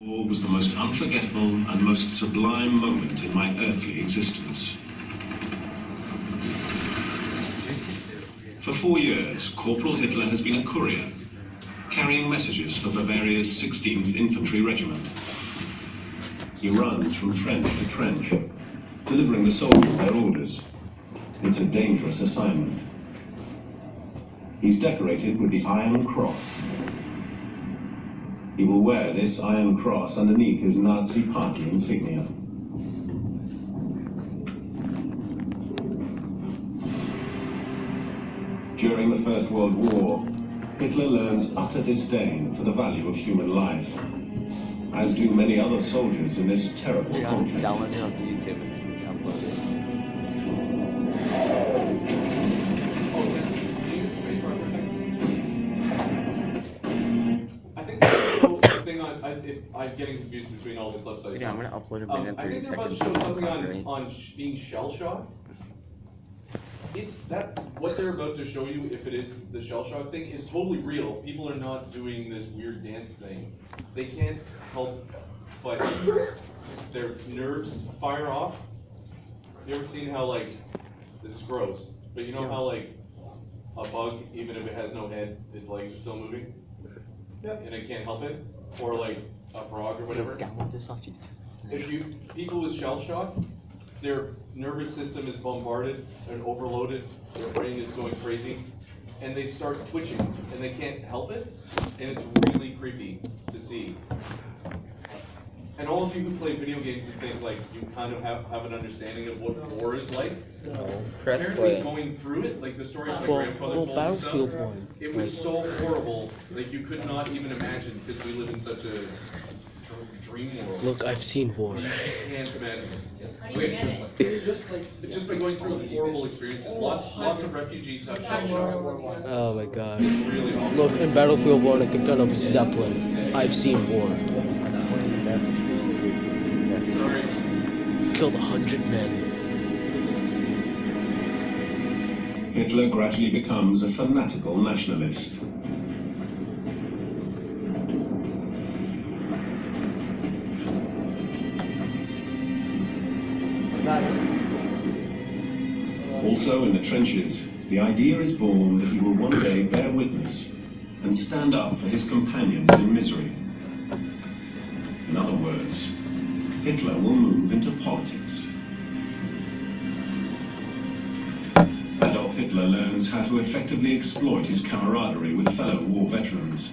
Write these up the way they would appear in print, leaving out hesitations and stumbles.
War was the most unforgettable and most sublime moment in my earthly existence. For 4 years, Corporal Hitler has been a courier, carrying messages for Bavaria's 16th Infantry Regiment. He runs from trench to trench, delivering the soldiers their orders. It's a dangerous assignment. He's decorated with the Iron Cross. He will wear this Iron Cross underneath his Nazi Party insignia. During the First World War, Hitler learns utter disdain for the value of human life, as do many other soldiers in this terrible conflict. I'm getting confused between all the clips I saw. Yeah, I'm gonna upload a minute and 30 seconds. I think they're about to show something on being shell-shocked. It's that, what they're about to show you, if it is the shell-shock thing, is totally real. People are not doing this weird dance thing. They can't help but their nerves fire off. You ever seen how, like, this is gross, but you know how, like, a bug, even if it has no head, its legs are still moving? Yep. And it can't help it? Or like a frog or whatever. Download this off YouTube. If people with shell shock, their nervous system is bombarded and overloaded, their brain is going crazy, and they start twitching, and they can't help it, and it's really creepy to see. And all of you who play video games and things, like, you kind of have an understanding of what war is like. Press Apparently play. going through it, like the stories my Well, grandfather told me, Battlefield stuff, 1. it was so horrible, like you could not even imagine, because we live in such a dream world. Look, I've seen war. You can't imagine it. Just by going through horrible experiences. Lots of refugees have shell shock. Oh my god. It's really awful. Look, in Battlefield 1, I can turn up Zeppelin. I've seen war. It's killed 100 men. Hitler gradually becomes a fanatical nationalist. Also in the trenches, the idea is born that he will one day bear witness and stand up for his companions in misery. In other words, Hitler will move into politics. Adolf Hitler learns how to effectively exploit his camaraderie with fellow war veterans,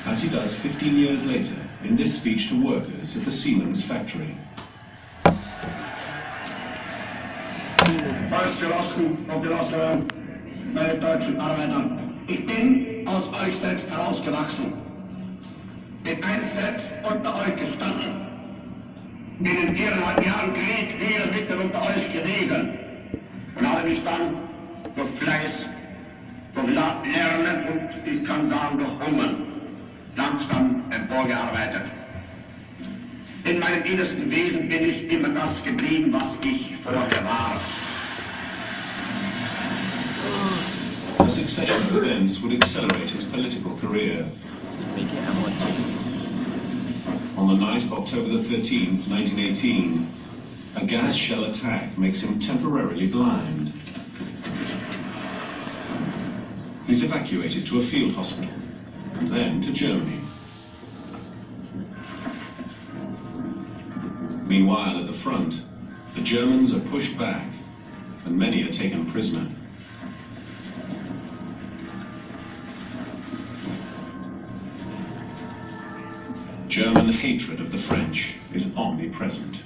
as he does 15 years later in this speech to workers at the Siemens factory. Volksgenossen und Genossinnen, meine deutschen Arbeiter, ich bin aus euch selbst herausgewachsen, bin einst unter euch gestanden, bin in 4,5 Jahren Krieg wieder mitten unter euch gewesen und habe mich dann durch Fleiß, durch Lernen und ich kann sagen durch Hungern langsam emporgearbeitet. In meinem innersten Wesen bin ich immer das geblieben, was ich vorher war. A succession of events would accelerate his political career. On the night of October the 13th, 1918, a gas shell attack makes him temporarily blind. He's evacuated to a field hospital, and then to Germany. Meanwhile, at the front, the Germans are pushed back, and many are taken prisoner. German hatred of the French is omnipresent.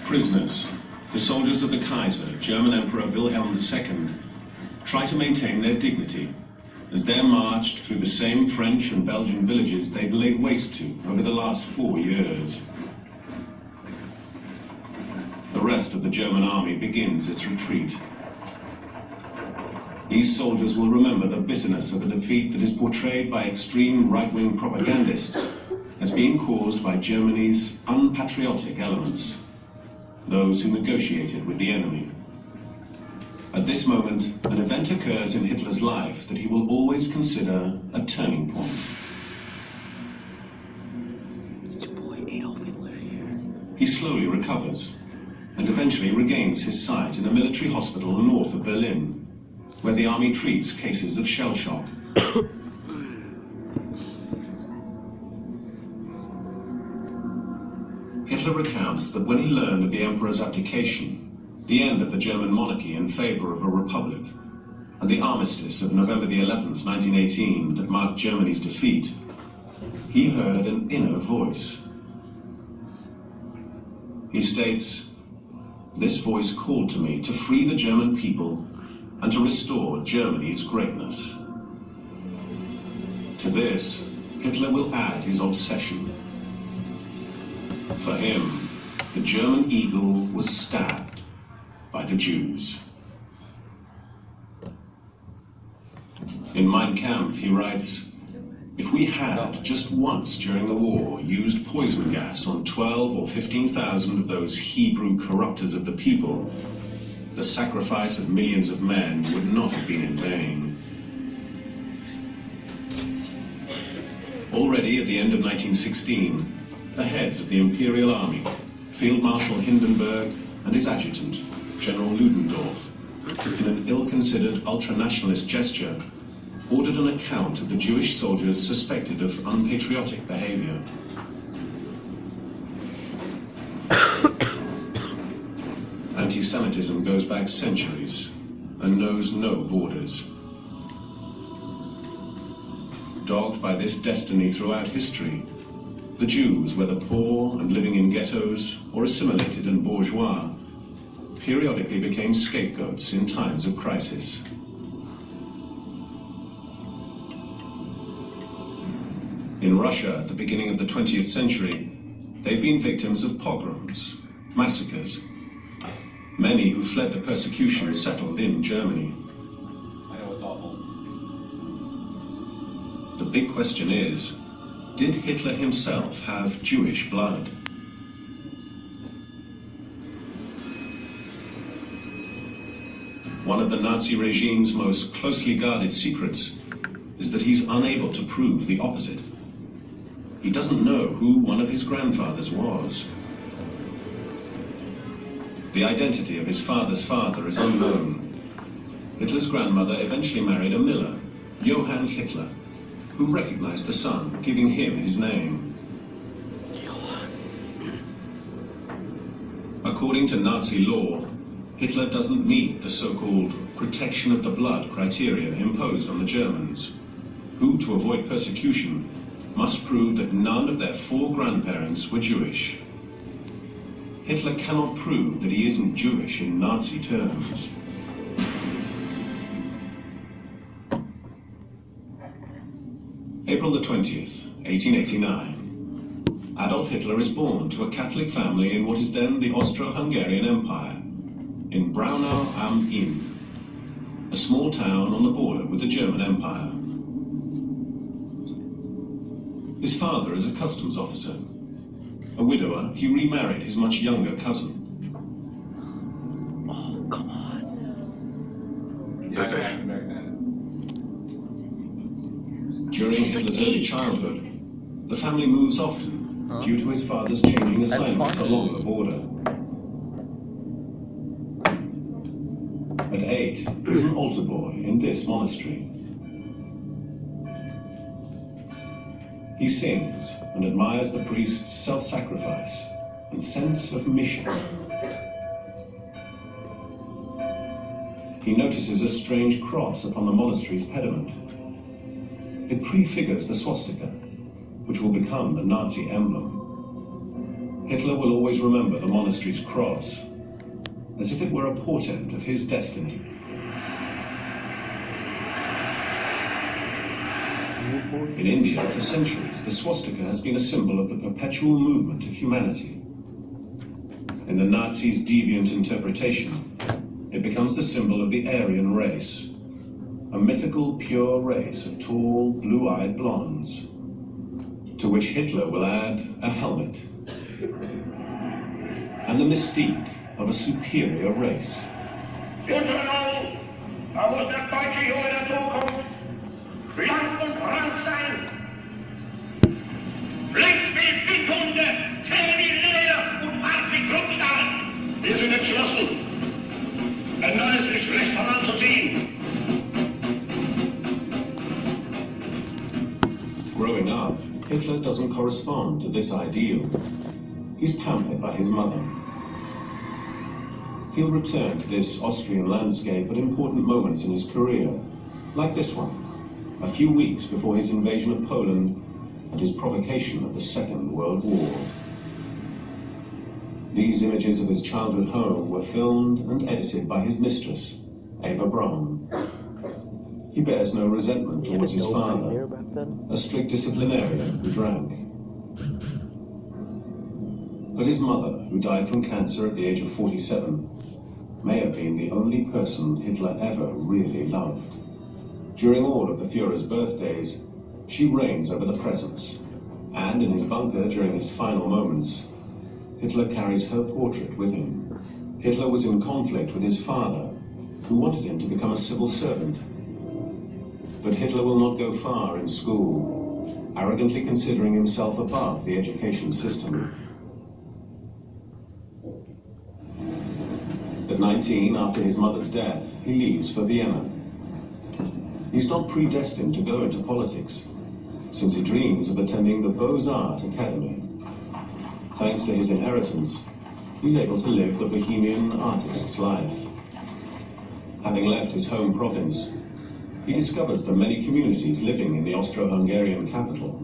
Prisoners, the soldiers of the Kaiser, German Emperor Wilhelm II, try to maintain their dignity as they're marched through the same French and Belgian villages they've laid waste to over the last 4 years. The rest of the German army begins its retreat. These soldiers will remember the bitterness of a defeat that is portrayed by extreme right-wing propagandists as being caused by Germany's unpatriotic elements, those who negotiated with the enemy. At this moment, an event occurs in Hitler's life that he will always consider a turning point. It's your boy Adolf Hitler here. He slowly recovers and eventually regains his sight in a military hospital north of Berlin, where the army treats cases of shell shock. Hitler recounts that when he learned of the Emperor's abdication, the end of the German monarchy in favor of a republic, and the armistice of November the 11th, 1918, that marked Germany's defeat, he heard an inner voice. He states, "This voice called to me to free the German people and to restore Germany's greatness." To this, Hitler will add his obsession. For him, the German eagle was stabbed by the Jews. In Mein Kampf, he writes, "If we had, just once during the war, used poison gas on 12 or 15,000 of those Hebrew corrupters of the people, the sacrifice of millions of men would not have been in vain." Already at the end of 1916, the heads of the Imperial Army, Field Marshal Hindenburg and his adjutant, General Ludendorff, in an ill-considered ultra-nationalist gesture, ordered an account of the Jewish soldiers suspected of unpatriotic behavior. Anti-Semitism goes back centuries and knows no borders. Dogged by this destiny throughout history, the Jews, whether poor and living in ghettos or assimilated and bourgeois, periodically became scapegoats in times of crisis. In Russia, at the beginning of the 20th century, they've been victims of pogroms, massacres. Many who fled the persecution settled in Germany. I know it's awful. The big question is, did Hitler himself have Jewish blood? One of the Nazi regime's most closely guarded secrets is that he's unable to prove the opposite. He doesn't know who one of his grandfathers was. The identity of his father's father is unknown. Hitler's grandmother eventually married a miller, Johann Hitler, who recognized the son, giving him his name. According to Nazi law, Hitler doesn't meet the so-called protection of the blood criteria imposed on the Germans, who, to avoid persecution, must prove that none of their 4 grandparents were Jewish. Hitler cannot prove that he isn't Jewish in Nazi terms. April the 20th, 1889. Adolf Hitler is born to a Catholic family in what is then the Austro-Hungarian Empire, in Braunau am Inn, a small town on the border with the German Empire. His father is a customs officer. A widower, he remarried his much younger cousin. Oh, come on. Yeah, it happened back then. During He's Hitler's like early 8. childhood, the family moves often due to his father's changing assignments funny. along the border. At 8, he's an altar boy in this monastery. He sings and admires the priest's self-sacrifice and sense of mission. He notices a strange cross upon the monastery's pediment. It prefigures the swastika, which will become the Nazi emblem. Hitler will always remember the monastery's cross, as if it were a portent of his destiny. In India, for centuries, the swastika has been a symbol of the perpetual movement of humanity. In the Nazis' deviant interpretation, it becomes the symbol of the Aryan race, a mythical, pure race of tall, blue-eyed blondes, to which Hitler will add a helmet and the mystique of a superior race. Eternal Da muss der deutsche Junge der Zukunft blank und rank sein. Fleck wie Windhunde, zäh wie Leder und hart wie Kruppstahl. Wir sind entschlossen, ein neues Geschlecht heranzuziehen. Growing up, Hitler doesn't correspond to this ideal. He's pampered by his mother. He'll return to this Austrian landscape at important moments in his career, like this one, a few weeks before his invasion of Poland and his provocation of the Second World War. These images of his childhood home were filmed and edited by his mistress, Eva Braun. He bears no resentment towards his father, a strict disciplinarian who drank. But his mother, who died from cancer at the age of 47, may have been the only person Hitler ever really loved. During all of the Führer's birthdays, she reigns over the presents, and in his bunker during his final moments, Hitler carries her portrait with him. Hitler was in conflict with his father, who wanted him to become a civil servant. But Hitler will not go far in school, arrogantly considering himself above the education system. At 19, after his mother's death, he leaves for Vienna. He's not predestined to go into politics, since he dreams of attending the Beaux-Arts Academy. Thanks to his inheritance, he's able to live the bohemian artist's life. Having left his home province, he discovers the many communities living in the Austro-Hungarian capital.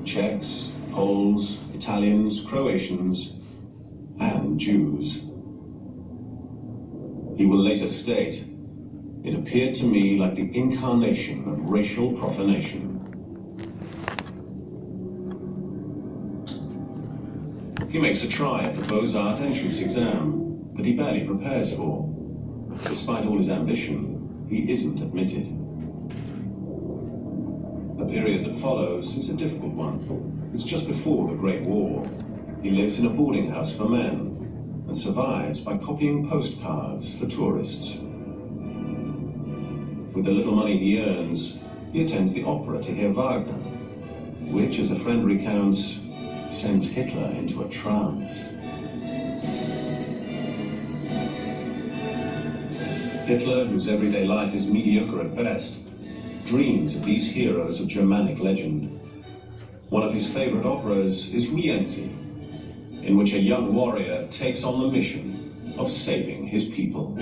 Czechs, Poles, Italians, Croatians, and Jews. He will later state, "It appeared to me like the incarnation of racial profanation." He makes a try at the Beaux-Arts entrance exam that he barely prepares for. Despite all his ambition, he isn't admitted. The period that follows is a difficult one. It's just before the Great War. He lives in a boarding house for men and survives by copying postcards for tourists. With the little money he earns, he attends the opera to hear Wagner, which, as a friend recounts, sends Hitler into a trance. Hitler, whose everyday life is mediocre at best, dreams of these heroes of Germanic legend. One of his favorite operas is Rienzi, in which a young warrior takes on the mission of saving his people.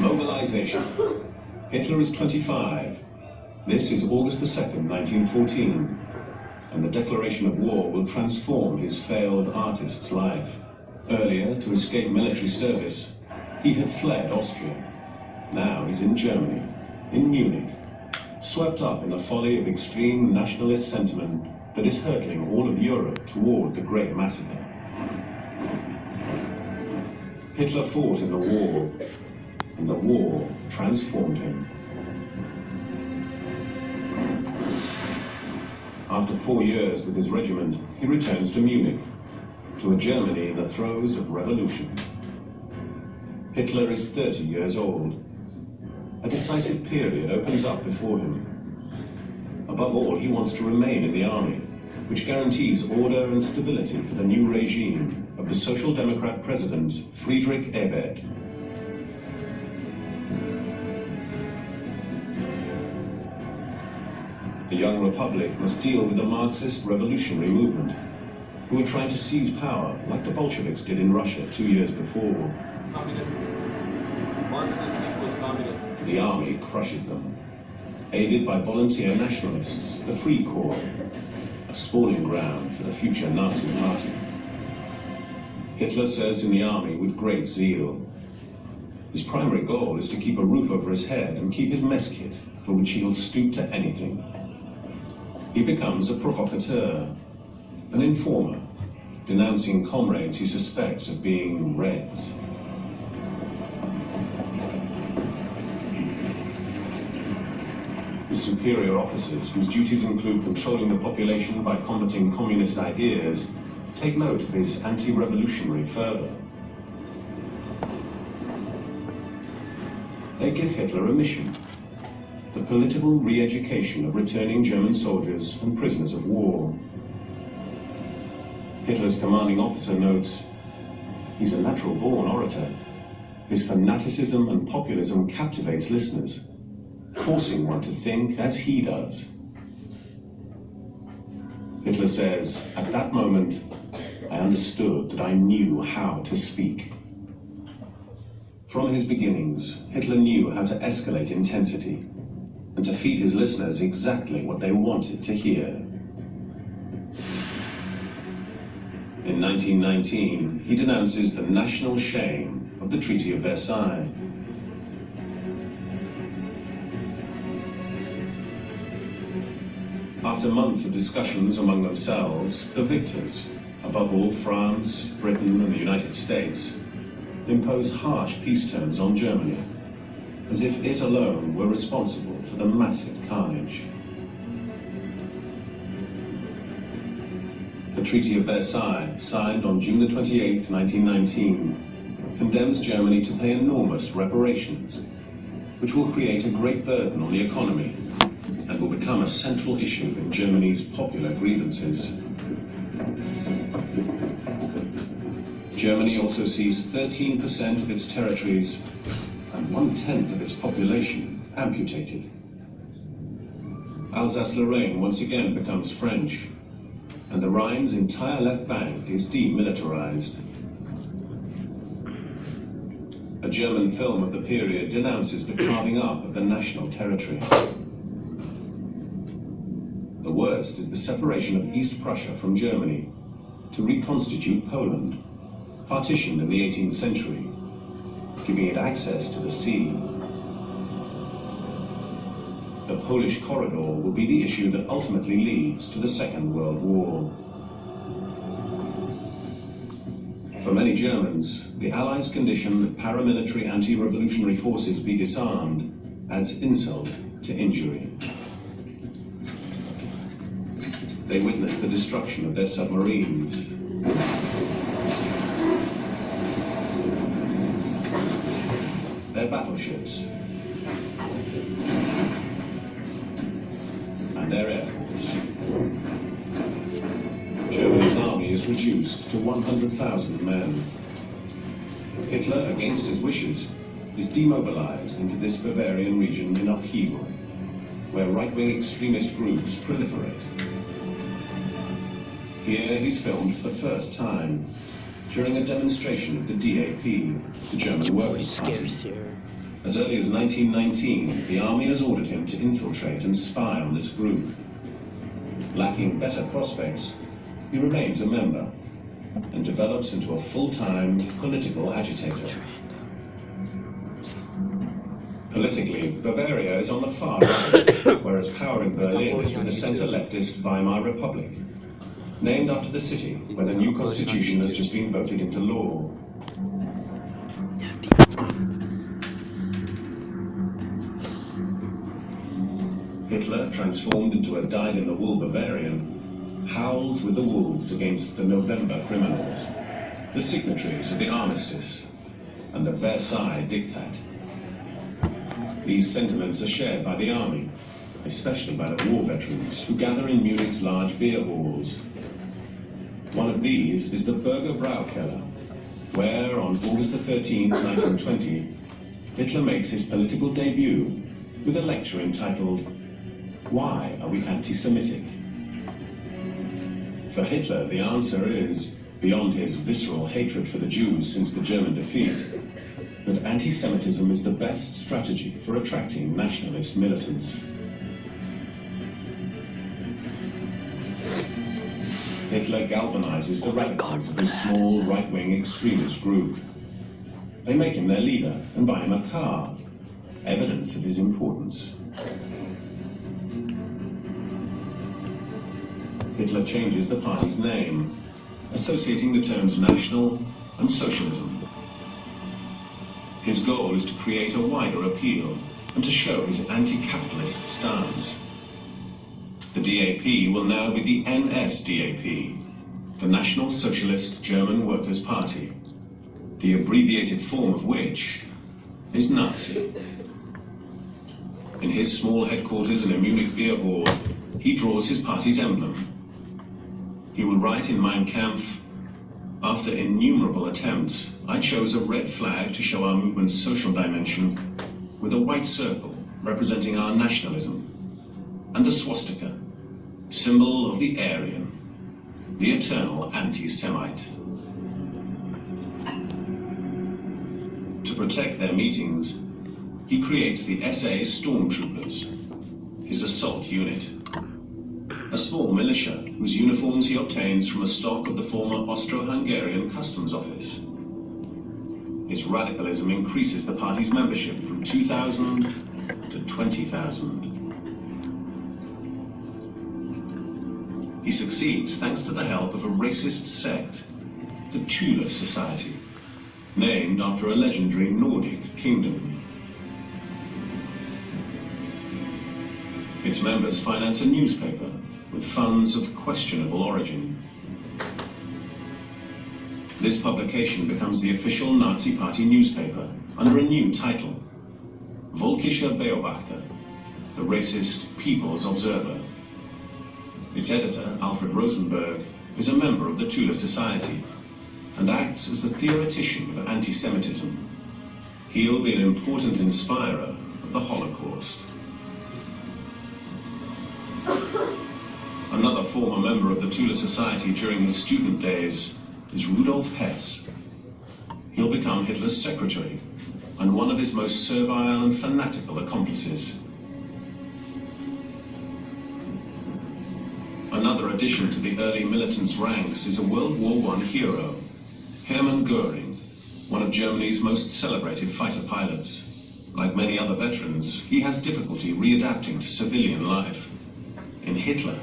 Mobilization. Hitler is 25. This is August the 2nd, 1914, and the declaration of war will transform his failed artist's life. Earlier, to escape military service, he had fled Austria. Now he's in Germany, in Munich, swept up in the folly of extreme nationalist sentiment that is hurtling all of Europe toward the Great Massacre. Hitler fought in the war, and the war transformed him. After 4 years with his regiment, he returns to Munich, to a Germany in the throes of revolution. Hitler is 30 years old. A decisive period opens up before him. Above all, he wants to remain in the army, which guarantees order and stability for the new regime of the Social Democrat president, Friedrich Ebert. The young republic must deal with the Marxist revolutionary movement, who are trying to seize power like the Bolsheviks did in Russia 2 years before. Communist. Marxist equals communist. The army crushes them, aided by volunteer nationalists, the Free Corps, a spawning ground for the future Nazi party. Hitler serves in the army with great zeal. His primary goal is to keep a roof over his head and keep his mess kit, for which he'll stoop to anything. He becomes a provocateur, an informer, denouncing comrades he suspects of being Reds. His superior officers, whose duties include controlling the population by combating communist ideas, take note of his anti-revolutionary fervor. They give Hitler a mission: the political re-education of returning German soldiers and prisoners of war. Hitler's commanding officer notes, "He's a natural-born orator. His fanaticism and populism captivates listeners, forcing one to think as he does." Hitler says, "At that moment, I understood that I knew how to speak." From his beginnings, Hitler knew how to escalate intensity and to feed his listeners exactly what they wanted to hear. In 1919, he denounces the national shame of the Treaty of Versailles. After months of discussions among themselves, the victors, above all France, Britain and the United States, impose harsh peace terms on Germany, as if it alone were responsible for the massive carnage. The Treaty of Versailles, signed on June 28, 1919, condemns Germany to pay enormous reparations, which will create a great burden on the economy and will become a central issue in Germany's popular grievances. Germany also sees 13% of its territories and 1/10 of its population amputated. Alsace-Lorraine once again becomes French, and the Rhine's entire left bank is demilitarized. A German film of the period denounces the carving up of the national territory. The worst is the separation of East Prussia from Germany to reconstitute Poland, partitioned in the 18th century, giving it access to the sea. The Polish corridor will be the issue that ultimately leads to the Second World War. For many Germans, the Allies' condition that paramilitary anti-revolutionary forces be disarmed adds insult to injury. They witness the destruction of their submarines, their battleships, and their air force. Germany's army is reduced to 100,000 men. Hitler, against his wishes, is demobilized into this Bavarian region in upheaval, where right-wing extremist groups proliferate. Here he's filmed for the first time, during a demonstration of the DAP, the German Workers' Party. As early as 1919, the army has ordered him to infiltrate and spy on this group. Lacking better prospects, he remains a member and develops into a full-time political agitator. Politically, Bavaria is on the far right, whereas power in Berlin is with the center-leftist Weimar Republic, named after the city where the new constitution has just been voted into law. Hitler, transformed into a dyed-in-the-wool Bavarian, howls with the wolves against the November criminals, the signatories of the armistice, and the Versailles Diktat. These sentiments are shared by the army, especially by the war veterans who gather in Munich's large beer halls. One of these is the Bürger Braukeller, where on August 13, 1920, Hitler makes his political debut with a lecture entitled, "Why are we anti-Semitic?" For Hitler, the answer is, beyond his visceral hatred for the Jews since the German defeat, that anti-Semitism is the best strategy for attracting nationalist militants. Hitler galvanizes the radicals of his small right-wing extremist group. They make him their leader and buy him a car, evidence of his importance. Hitler changes the party's name, associating the terms national and socialism. His goal is to create a wider appeal and to show his anti-capitalist stance. The DAP will now be the NSDAP, the National Socialist German Workers' Party, the abbreviated form of which is Nazi. In his small headquarters in a Munich beer hall, he draws his party's emblem. He will write in Mein Kampf, "After innumerable attempts, I chose a red flag to show our movement's social dimension, with a white circle representing our nationalism, and a swastika, symbol of the Aryan, the eternal anti-Semite." To protect their meetings, he creates the SA Stormtroopers, his assault unit, a small militia whose uniforms he obtains from a stock of the former Austro-Hungarian Customs Office. His radicalism increases the party's membership from 2,000 to 20,000. He succeeds thanks to the help of a racist sect, the Thule Society, named after a legendary Nordic kingdom. Its members finance a newspaper with funds of questionable origin. This publication becomes the official Nazi Party newspaper under a new title, Völkischer Beobachter, the racist People's Observer. Its editor, Alfred Rosenberg, is a member of the Thule Society and acts as the theoretician of anti-Semitism. He'll be an important inspirer of the Holocaust. Another former member of the Thule Society during his student days is Rudolf Hess. He'll become Hitler's secretary and one of his most servile and fanatical accomplices. Another addition to the early militants' ranks is a World War I hero, Hermann Göring, one of Germany's most celebrated fighter pilots. Like many other veterans, he has difficulty readapting to civilian life. In Hitler,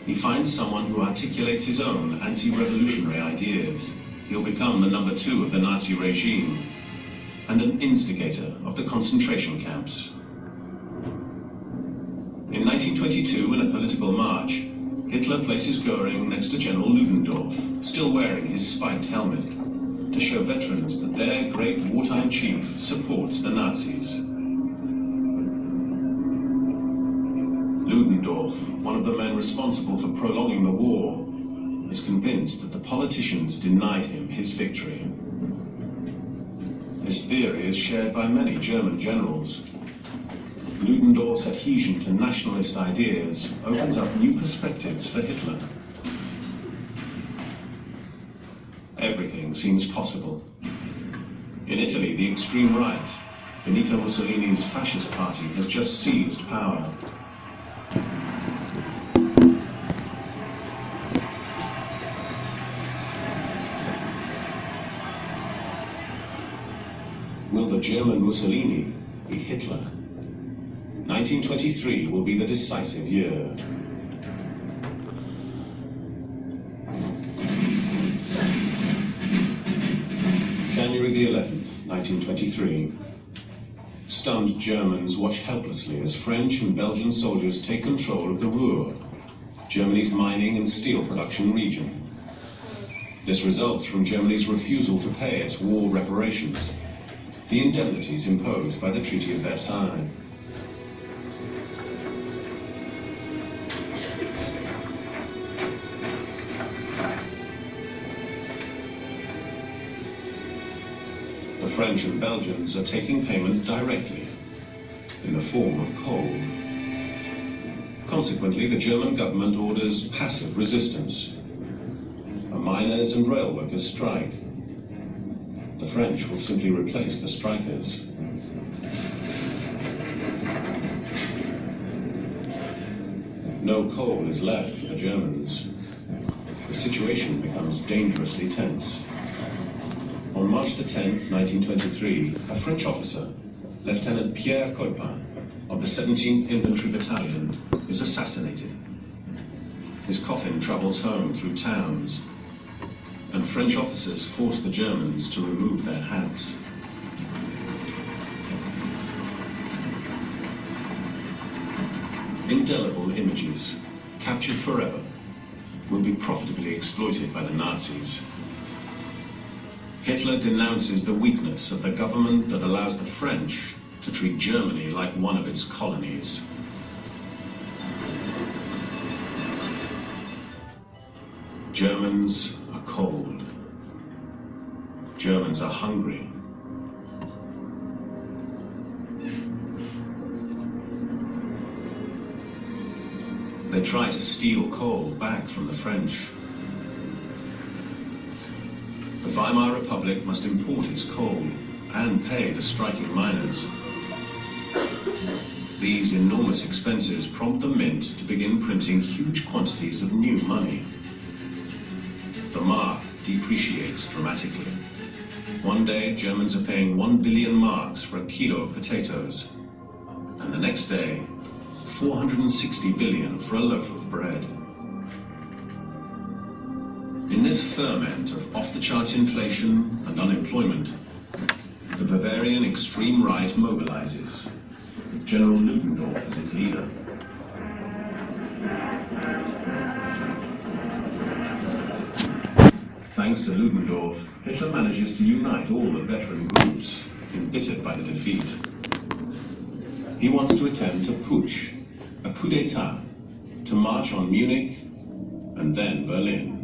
he finds someone who articulates his own anti-revolutionary ideas. He'll become the number 2 of the Nazi regime and an instigator of the concentration camps. In 1922, in a political march, Hitler places Göring next to General Ludendorff, still wearing his spiked helmet, to show veterans that their great wartime chief supports the Nazis. Ludendorff, one of the men responsible for prolonging the war, is convinced that the politicians denied him his victory. This theory is shared by many German generals. Ludendorff's adhesion to nationalist ideas opens up new perspectives for Hitler. Everything seems possible. In Italy, the extreme right, Benito Mussolini's fascist party, has just seized power. Will the German Mussolini be Hitler? 1923 will be the decisive year. January the 11th, 1923. Stunned Germans watch helplessly as French and Belgian soldiers take control of the Ruhr, Germany's mining and steel production region. This results from Germany's refusal to pay its war reparations, the indemnities imposed by the Treaty of Versailles. The French and Belgians are taking payment directly, in the form of coal. Consequently, the German government orders passive resistance. A miners' and rail workers' strike. The French will simply replace the strikers. No coal is left for the Germans. The situation becomes dangerously tense. On March the 10th, 1923, a French officer, Lieutenant Pierre Coipin, of the 17th Infantry Battalion, is assassinated. His coffin travels home through towns, and French officers force the Germans to remove their hats. Indelible images, captured forever, will be profitably exploited by the Nazis. Hitler denounces the weakness of the government that allows the French to treat Germany like one of its colonies. Germans are cold. Germans are hungry. They try to steal coal back from the French. The Weimar Republic must import its coal and pay the striking miners. These enormous expenses prompt the mint to begin printing huge quantities of new money. The mark depreciates dramatically. One day, Germans are paying 1 billion marks for a kilo of potatoes, and the next day, 460 billion for a loaf of bread. In this ferment of off-the-charts inflation and unemployment, the Bavarian extreme right mobilizes, with General Ludendorff as its leader. Thanks to Ludendorff, Hitler manages to unite all the veteran groups, embittered by the defeat. He wants to attempt a putsch, a coup d'etat, to march on Munich and then Berlin.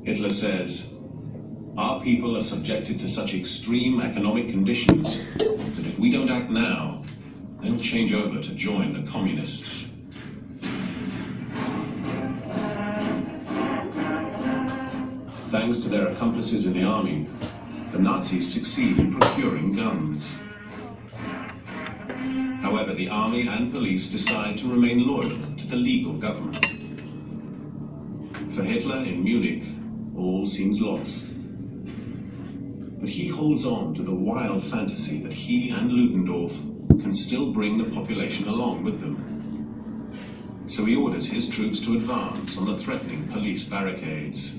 Hitler says, "Our people are subjected to such extreme economic conditions that if we don't act now, they'll change over to join the communists." Thanks to their accomplices in the army, the Nazis succeed in procuring guns. However, the army and police decide to remain loyal to the legal government. For Hitler in Munich, all seems lost. But he holds on to the wild fantasy that he and Ludendorff can still bring the population along with them. So he orders his troops to advance on the threatening police barricades.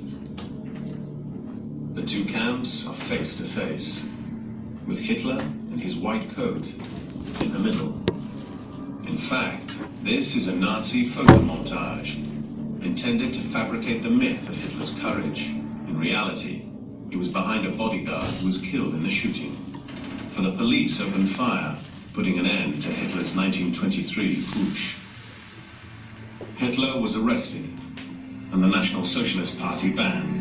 The two camps are face to face, with Hitler and his white coat in the middle. In fact, this is a Nazi photo montage intended to fabricate the myth of Hitler's courage. In reality, he was behind a bodyguard who was killed in the shooting. For the police opened fire, putting an end to Hitler's 1923 putsch. Hitler was arrested, and the National Socialist Party banned.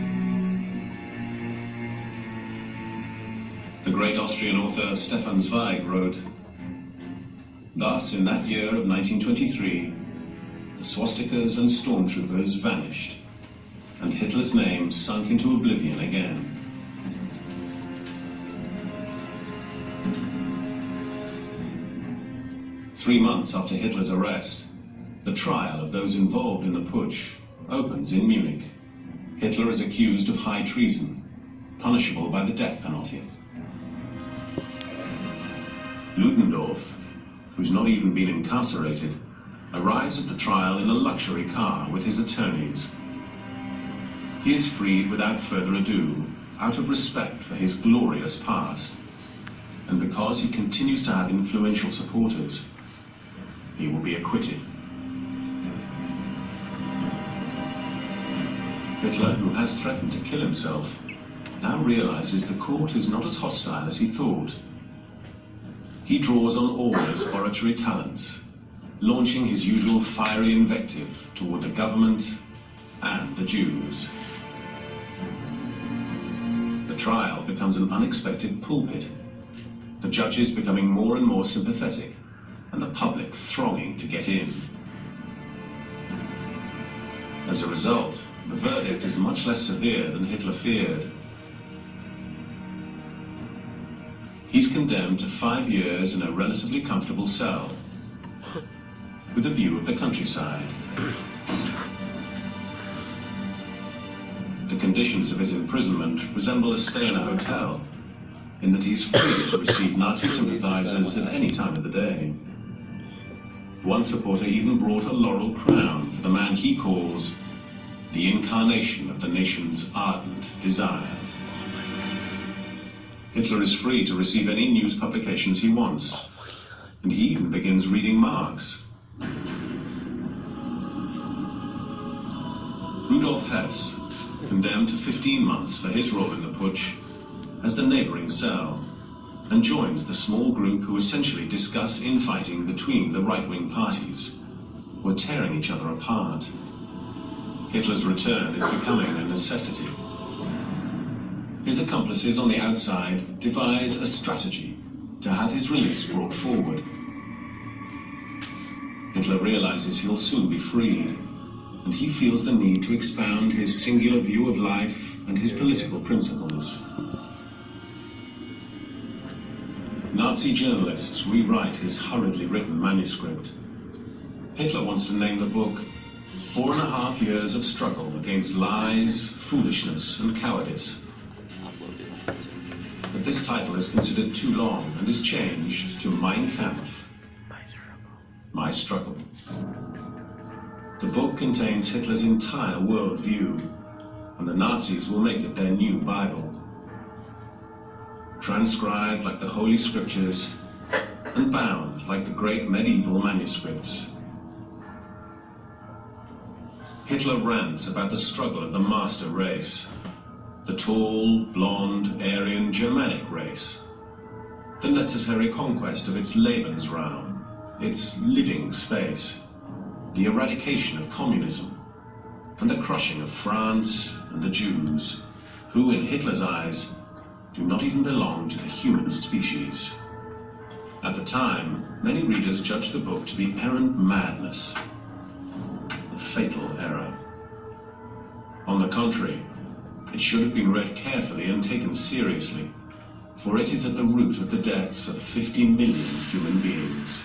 The great Austrian author Stefan Zweig wrote, "Thus, in that year of 1923, the swastikas and stormtroopers vanished, and Hitler's name sunk into oblivion again." Three months after Hitler's arrest, the trial of those involved in the putsch opens in Munich. Hitler is accused of high treason, punishable by the death penalty. Ludendorff, who's not even been incarcerated, arrives at the trial in a luxury car with his attorneys. He is freed without further ado, out of respect for his glorious past, and because he continues to have influential supporters, he will be acquitted. Hitler, who has threatened to kill himself, now realizes the court is not as hostile as he thought. He draws on all his oratory talents, launching his usual fiery invective toward the government and the Jews. The trial becomes an unexpected pulpit, the judges becoming more and more sympathetic, and the public thronging to get in. As a result, the verdict is much less severe than Hitler feared. He's condemned to 5 years in a relatively comfortable cell, with a view of the countryside. The conditions of his imprisonment resemble a stay in a hotel, in that he's free to receive Nazi sympathizers at any time of the day. One supporter even brought a laurel crown for the man he calls the incarnation of the nation's ardent desire. Hitler is free to receive any news publications he wants, and he even begins reading Marx. Rudolf Hess, condemned to 15 months for his role in the putsch, has the neighboring cell and joins the small group who essentially discuss infighting between the right-wing parties, who are tearing each other apart. Hitler's return is becoming a necessity. His accomplices on the outside devise a strategy to have his release brought forward. Hitler realizes he'll soon be freed, and he feels the need to expound his singular view of life and his political principles. Nazi journalists rewrite his hurriedly written manuscript. Hitler wants to name the book 4.5 Years of Struggle Against Lies, Foolishness and Cowardice. But this title is considered too long and is changed to Mein Kampf, My Struggle. The book contains Hitler's entire worldview, and the Nazis will make it their new Bible. Transcribed like the Holy Scriptures, and bound like the great medieval manuscripts. Hitler rants about the struggle of the master race, the tall, blonde, Aryan Germanic race, the necessary conquest of its Lebensraum, its living space, the eradication of communism, and the crushing of France and the Jews, who in Hitler's eyes do not even belong to the human species. At the time, many readers judged the book to be errant madness, a fatal error. On the contrary, it should have been read carefully and taken seriously, for it is at the root of the deaths of 50 million human beings.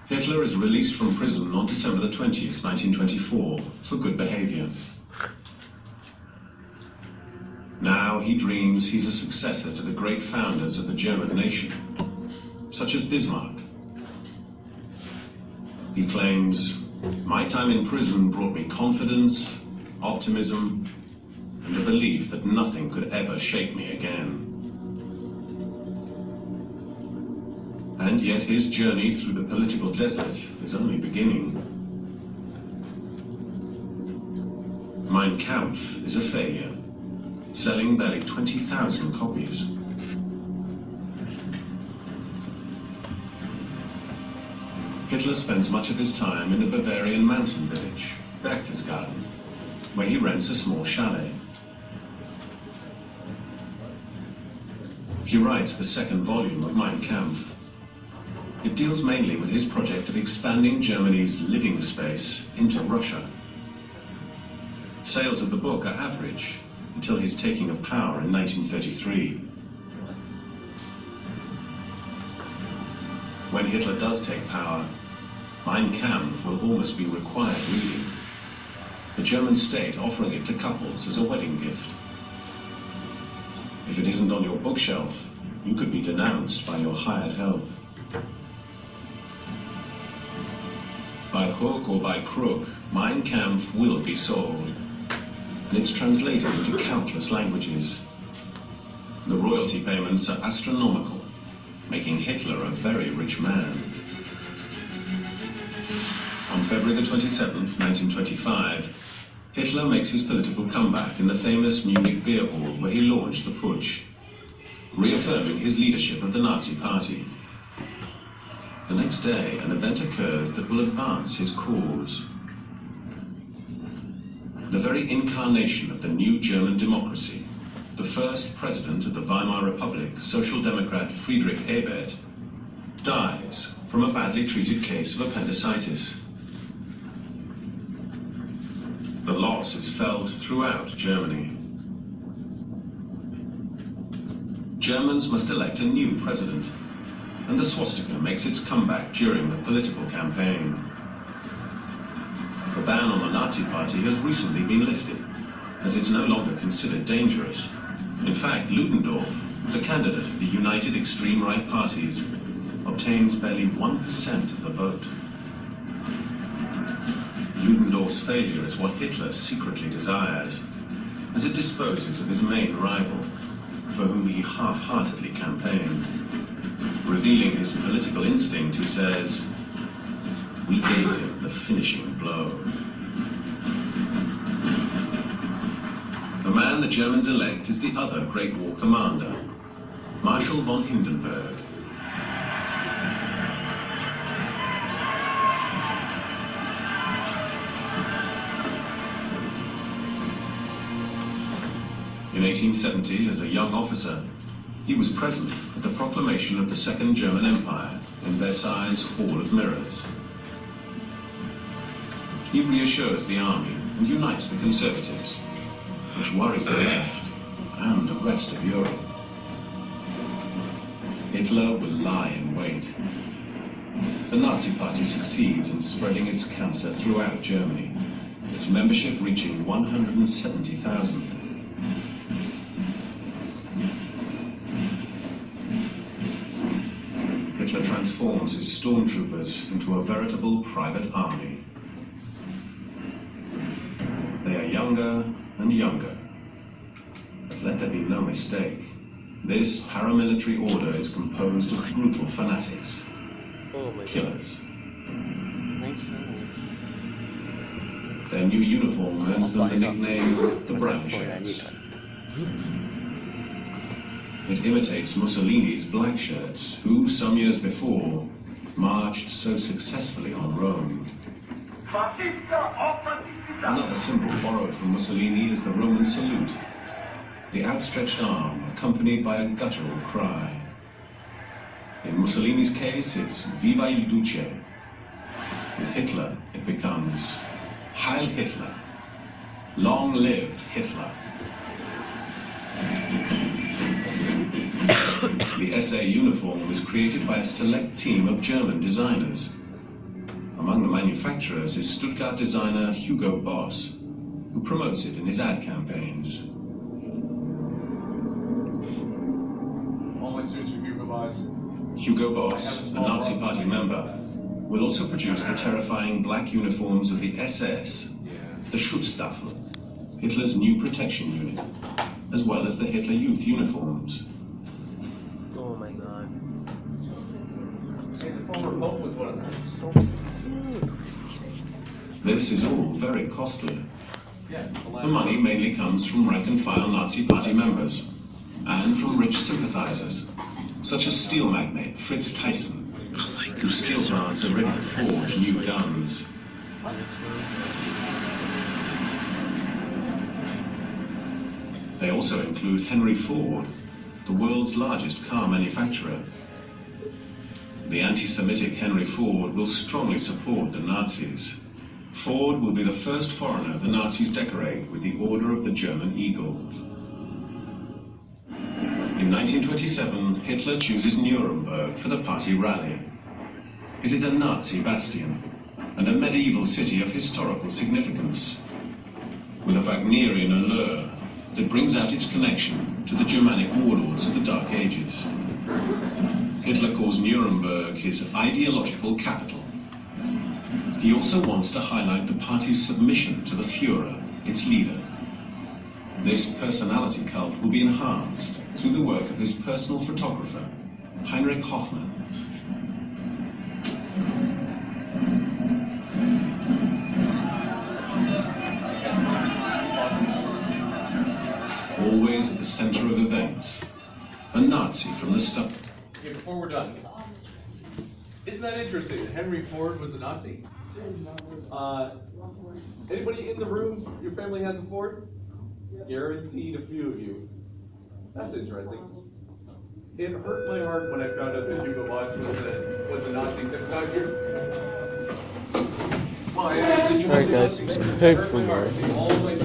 Hitler is released from prison on December the 20th, 1924, for good behavior. Now he dreams he's a successor to the great founders of the German nation, such as Bismarck. He claims, "My time in prison brought me confidence, optimism, and the belief that nothing could ever shake me again." And yet his journey through the political desert is only beginning. Mein Kampf is a failure, selling barely 20,000 copies. Hitler spends much of his time in the Bavarian mountain village, Berchtesgaden, where he rents a small chalet. He writes the second volume of Mein Kampf. It deals mainly with his project of expanding Germany's living space into Russia. Sales of the book are average until his taking of power in 1933. When Hitler does take power, Mein Kampf will almost be required reading, the German state offering it to couples as a wedding gift. If it isn't on your bookshelf, you could be denounced by your hired help. By hook or by crook, Mein Kampf will be sold, and it's translated into countless languages. The royalty payments are astronomical, making Hitler a very rich man. On February the 27th, 1925, Hitler makes his political comeback in the famous Munich beer hall where he launched the putsch, reaffirming his leadership of the Nazi Party. The next day, an event occurs that will advance his cause. The very incarnation of the new German democracy, the first president of the Weimar Republic, Social Democrat Friedrich Ebert, dies from a badly treated case of appendicitis. The loss is felt throughout Germany. Germans must elect a new president, and the swastika makes its comeback during the political campaign. The ban on the Nazi Party has recently been lifted, as it's no longer considered dangerous. In fact, Ludendorff, the candidate of the United Extreme Right parties, obtains barely 1% of the vote. Ludendorff's failure is what Hitler secretly desires, as it disposes of his main rival, for whom he half-heartedly campaigned. Revealing his political instinct, he says, "We gave him the finishing blow." man the Germans elect is the other Great War commander, Marshal von Hindenburg. In 1870, as a young officer, he was present at the proclamation of the Second German Empire in Versailles' Hall of Mirrors. He reassures the army and unites the conservatives, which worries the left and the rest of Europe. Hitler will lie in wait. The Nazi Party succeeds in spreading its cancer throughout Germany, its membership reaching 170,000. Hitler transforms his stormtroopers into a veritable private army. They are younger and younger. But let there be no mistake, this paramilitary order is composed of brutal fanatics, Oh my god. killers. Nice finish. Their new uniform earns them the nickname the Brown Shirts. It imitates Mussolini's black shirts, who, some years before, marched so successfully on Rome. Another symbol borrowed from Mussolini is the Roman salute, the outstretched arm accompanied by a guttural cry. In Mussolini's case, it's Viva il Duce. With Hitler, it becomes Heil Hitler. Long live Hitler. The SA uniform was created by a select team of German designers. Among the manufacturers is Stuttgart designer Hugo Boss, who promotes it in his ad campaigns. All my suits are Hugo Boss. Hugo Boss, a Nazi Party member, will also produce the terrifying black uniforms of the SS, the Schutzstaffel, Hitler's new protection unit, as well as the Hitler Youth uniforms. Oh my god. Hey, the former Pope was one of them. So cute. This is all very costly. Yeah, it's the last The money mainly comes from rank-and-file Nazi Party members and from rich sympathizers, such as steel magnate Fritz Thyssen, whose steel plants are ready to forge new guns. They also include Henry Ford, the world's largest car manufacturer. The anti-Semitic Henry Ford will strongly support the Nazis. Ford will be the first foreigner the Nazis decorate with the Order of the German Eagle. In 1927, Hitler chooses Nuremberg for the party rally. It is a Nazi bastion and a medieval city of historical significance, with a Wagnerian allure that brings out its connection to the Germanic warlords of the Dark Ages. Hitler calls Nuremberg his ideological capital. He also wants to highlight the party's submission to the Führer, its leader. This personality cult will be enhanced through the work of his personal photographer, Heinrich Hoffmann. Always at the center of events, a Nazi from the start. Okay, before we're done, isn't that interesting that Henry Ford was a Nazi? Anybody in the room, your family has a Ford? Guaranteed a few of you. That's interesting. It hurt my heart when I found out that Hugo Boss was a Nazi sympathizer. Well, Alright guys, subscribe for more. All my